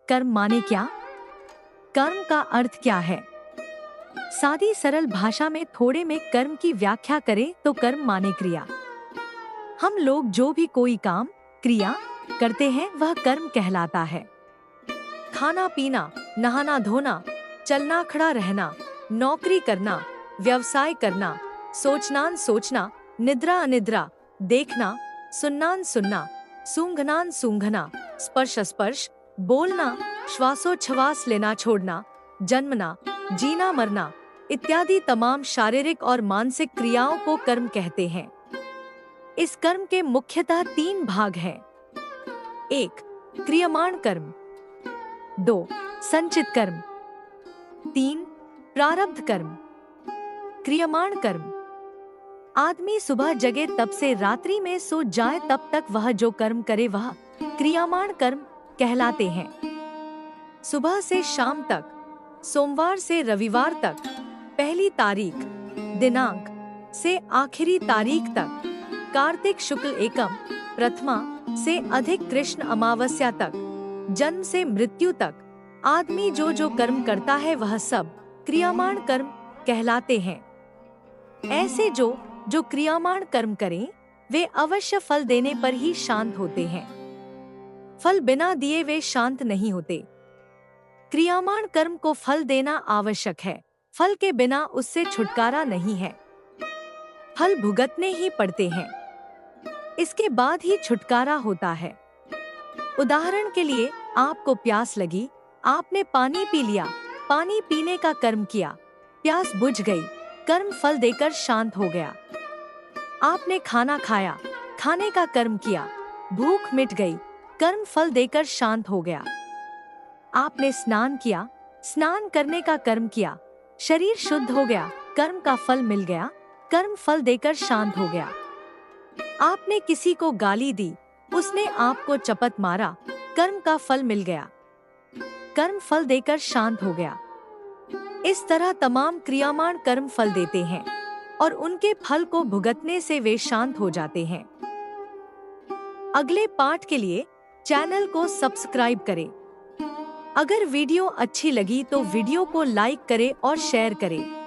कर्म माने क्या? कर्म का अर्थ क्या है? सादी सरल भाषा में थोड़े में कर्म की व्याख्या करें तो कर्म माने क्रिया। हम लोग जो भी कोई काम, क्रिया करते हैं वह कर्म कहलाता है। खाना पीना, नहाना धोना, चलना खड़ा रहना, नौकरी करना, व्यवसाय करना, सोचना सोचना, निद्रा अनिद्रा, देखना, सुनना सुनना, सूंघना सूंघना, स्पर्श स्पर्श, बोलना, श्वासोच्छ्वास लेना छोड़ना, जन्मना, जीना मरना इत्यादि तमाम शारीरिक और मानसिक क्रियाओं को कर्म कहते हैं। इस कर्म के मुख्यतः 3 भाग हैं। 1. क्रियमाण कर्म, 2. संचित कर्म, 3. प्रारब्ध कर्म। क्रियमाण कर्म। आदमी सुबह जगे तब से रात्रि में सो जाए तब तक वह जो कर्म करे वह क्रियमाण कर्म कहलाते हैं। सुबह से शाम तक, सोमवार से रविवार तक, पहली तारीख दिनांक से आखिरी तारीख तक, कार्तिक शुक्ल एकम प्रथमा से अधिक कृष्ण अमावस्या तक, जन्म से मृत्यु तक आदमी जो जो कर्म करता है वह सब क्रियमाण कर्म कहलाते हैं। ऐसे जो क्रियमाण कर्म करें वे अवश्य फल देने पर ही शांत होते हैं। फल बिना दिए वे शांत नहीं होते। क्रियमाण कर्म को फल देना आवश्यक है, फल के बिना उससे छुटकारा नहीं है। फल भुगतने ही पड़ते हैं, इसके बाद ही छुटकारा होता है। उदाहरण के लिए आपको प्यास लगी, आपने पानी पी लिया, पानी पीने का कर्म किया, प्यास बुझ गई, कर्म फल देकर शांत हो गया। आपने खाना खाया, खाने का कर्म किया, भूख मिट गई, कर्म फल देकर शांत हो गया। आपने स्नान किया, स्नान करने का कर्म किया, शरीर शुद्ध हो गया, कर्म का फल मिल गया, कर्म फल देकर शांत हो गया। आपने किसी को गाली दी, उसने आपको चपत मारा, कर्म का फल मिल गया, कर्म फल देकर शांत हो गया। इस तरह तमाम क्रियामाण कर्म फल देते हैं और उनके फल को भुगतने से वे शांत हो जाते हैं। अगले पाठ के लिए चैनल को सब्सक्राइब करें। अगर वीडियो अच्छी लगी तो वीडियो को लाइक करें और शेयर करें।